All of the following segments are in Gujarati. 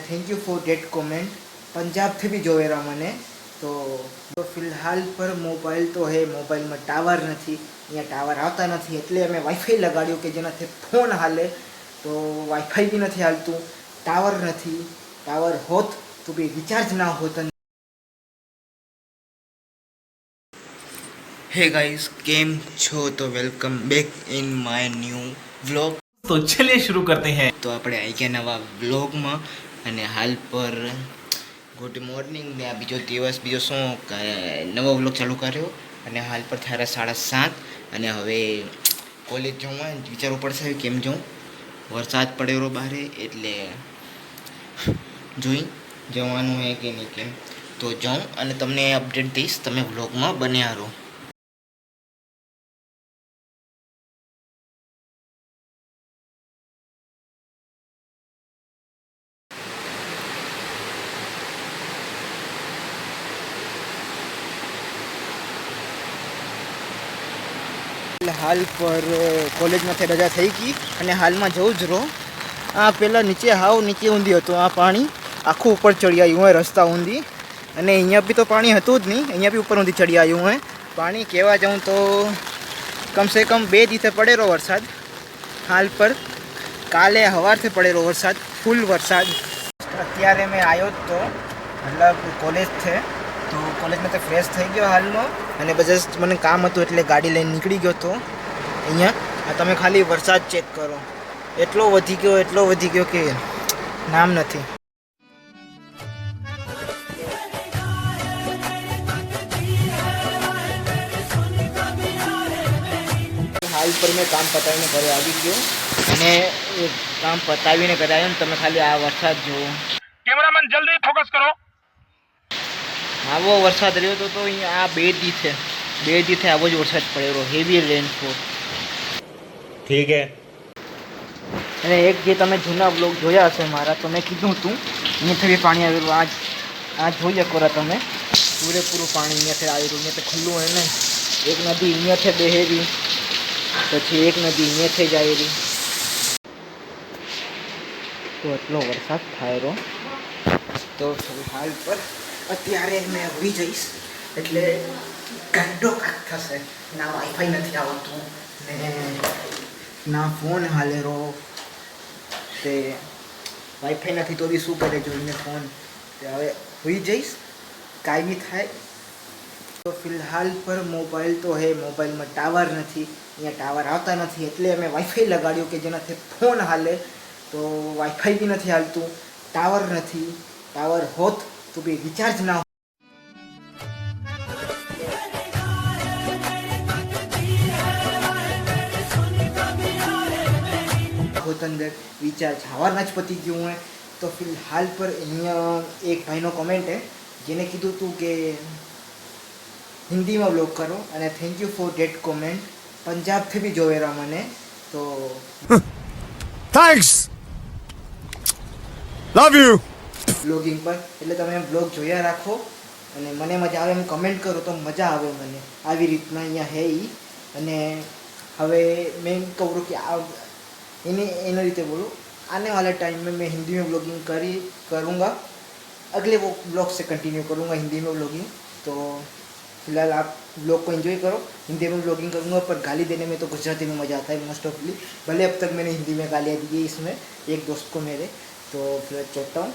Thank you for that comment Punjab थे भी जोवेरा मैंने तो फिलहाल पर मोबाइल तो है मोबाइल में टावर नहीं अँ टावर आता नहीं एटले अमे वाईफाई लगाड्यो कि जेनाथी फोन हाले तो वाईफाई भी नहीं हालतू टावर नहीं टावर होत तो भी रिचार्ज ना होत। हे गाइस केम छो तो welcome back in my new vlog. तो चलिए शुरू करते हैं। तो આપણે આવી ગયા નવા વ્લોગમાં અને હાલ પર ગુડ મોર્નિંગ ને આ બીજો દિવસ બીજો શું નવો વ્લોગ ચાલુ કર્યો અને હાલ પર થયા 7:30 અને હવે કોલેજ જવું હોય વિચારવું પડશે કેમ જવું વરસાદ પડેલો બહારે એટલે જોઈ જવાનું હે કે નહીં કેમ તો જાઉં અને તમને અપડેટ દઈશ તમે વ્લોગમાં બન્યા રહો। हाल पर कॉलेज में रजा थी गई और हाल में जऊ ज रो आ पहला नीचे हाव नीचे ऊंधी तो आ पानी आखू ऊपर चढ़ी आयु है रस्ता ऊंधी अने अँ भी तो पानी हतुं ज नहीं अँ भी ऊपर ऊंधी चढ़ी आयु है पानी कहवा जाऊँ तो कम से कम 2 दिवसे पड़ेलो वरसाद। हाल पर काले हवार से पड़ेलो वरसाद फूल वरसाद। अत्यारे मैं आयो तो मतलब कॉलेज थे तो कॉलेज में तो फ्रेश थी गयो हाल में અને બસ મને કામ હતું એટલે ગાડી લઈને નીકળી ગયો તો અહીંયા તમે ખાલી વરસાદ ચેક કરો એટલો વધી ગયો કે નામ નથી। હાલ પર મેં કામ પતાવીને ઘરે આવી ગયો અને એ કામ પતાવીને ઘરે આવ્યો ને તમે ખાલી આ વરસાદ જુઓ। कैमरामैन जल्दी फोकस करो। આવો વરસાદ રહ્યો તો અહીંયા આ 2 દિવસે આવો જ વરસાદ પડેલો હેવી રેનફોલ। ठीक है। અને એક જે તમે જૂના બ્લોગ જોયા હશે મારા તો મેં કીધું હતું અહીંયાથી બી પાણી આવેલું આ જોઈ શકો તમે પૂરેપૂરું પાણી અહીંયાથી આવેલું અહીંયા તો ખુલ્લું હોય ને એક નદી અહીંયાથી બેહેરી પછી એક નદી અહીંયાથી જ આવેલી તો એટલો વરસાદ થાયરો તો હાલ પર અત્યારે મેં હોઈ જઈશ એટલે ઘંટો કાક થશે ના વાઈફાઈ નથી આવતું ને ના ફોન હાલેરો તે વાઈફાઈ નથી તો બી શું કરે જોઈને ફોન તે હવે હોઈ જઈશ કાંઈ બી થાય। તો ફિલહાલ પર મોબાઈલ તો હે મોબાઈલમાં ટાવર નથી અહીંયા ટાવર આવતા નથી એટલે અમે વાઈફાઈ લગાડ્યો કે જેનાથી ફોન હાલે તો વાઈફાઈ બી નથી હાલતું ટાવર નથી ટાવર હોત તો બી રિચાર્જ ના અંદર રિચાર્જ હવારના જ પતી ગયું હોય તો ફિલહાલ પર અહીંયા એક ભાઈનો કમેન્ટ है જેને કીધું હતું કે હિન્દીમાં બ્લોગ કરો અને thank you for that comment પંજાબથી બી જોવેરા મને તો થેન્ક્સ લવ યુ બ્લોગિંગ પર એટલે તમે બ્લોગ જોયા રાખો અને મને મજા આવે એમ કમેન્ટ કરો તો મજા આવે મને આવી રીતના અહીંયા હે ઈ અને હવે મેં કહું કે આ इन्हें रीते बोलो आने वाले टाइम में मैं हिंदी में ब्लॉगिंग करूँगा अगले वो ब्लॉग से कंटिन्यू करूँगा हिंदी में ब्लॉगिंग। तो फिलहाल आप ब्लॉग को एंजॉय करो हिंदी में ब्लॉगिंग करूँगा पर गाली देने में तो गुजराती में मज़ा आता है मोस्ट ऑफली भले अब तक मैंने हिंदी में गालियाँ दी है इसमें एक दोस्त को मेरे तो फिर छोड़ता हूँ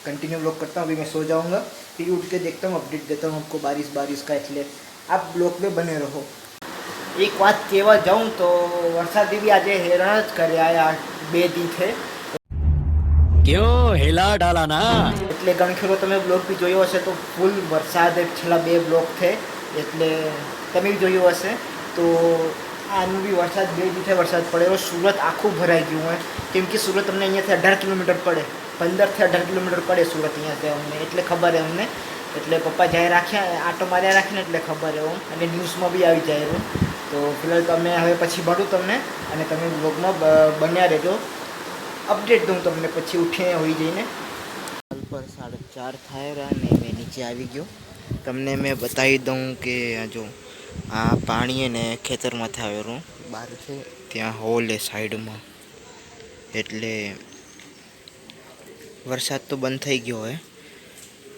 कंटिन्यू ब्लॉग करता हूँ। अभी मैं सो जाऊँगा फिर उठ के देखता हूँ अपडेट देता हूँ आपको बारिश का इसलिए आप ब्लॉग में बने रहो। एक बात कहवा जाऊँ तो वरसाद भी आज हैरान ज करे आया 2 दिन थे क्यों हिला डाला ना એટલે ઘણી ખરો તમે બ્લોગ બી જોયો હશે તો ફૂલ વરસાદ છેલ્લા 2 બ્લોગ છે એટલે તમે બી જોયું હશે તો આનું બી વરસાદ 2 દિવસે વરસાદ પડેલો સુરત આખું ભરાઈ ગયું હોય કેમ કે સુરત અમને અહીંયાથી 18 કિલોમીટર પડે 15 થી 18 કિલોમીટર પડે સુરત અહીંયાથી અમને એટલે ખબર છે અમને એટલે પપ્પા જાય રાખ્યા આટો માર્યા રાખીને એટલે ખબર છે અને ન્યૂઝમાં બી આવી જાય એવું। તો ફિલહાલ તમે હવે પછી મળું તમને અને તમે બ્લોગમાં બન્યા રહેજો અપડેટ દઉં તમને પછી ઉઠીને હોઈ જઈને। હાલ પર 4:30 થાય ને મેં નીચે આવી ગયો તમને મેં બતાવી દઉં કે જો આ પાણી ને ખેતરમાંથી આવેલું બહાર છે ત્યાં હોલ એ સાઈડમાં એટલે વરસાદ તો બંધ થઈ ગયો હોય,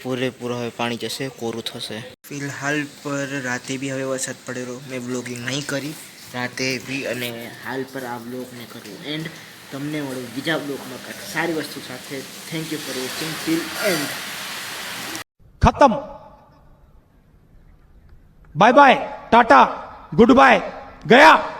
પૂરેપૂરો હવે પાણી જશે, કોરું થશે. ફિલહાલ પર રાતે બી હવે વરસાદ પડેલો, મેં બ્લોગિંગ નહીં કરી રાતે બી, અને હાલ પર આ બ્લોગને કરું એન્ડ. તમને મળું બીજા બ્લોગમાં કંઈક સારી વસ્તુ સાથે. Thank you for watching till end. खत्म. Bye bye, tata, goodbye, गया.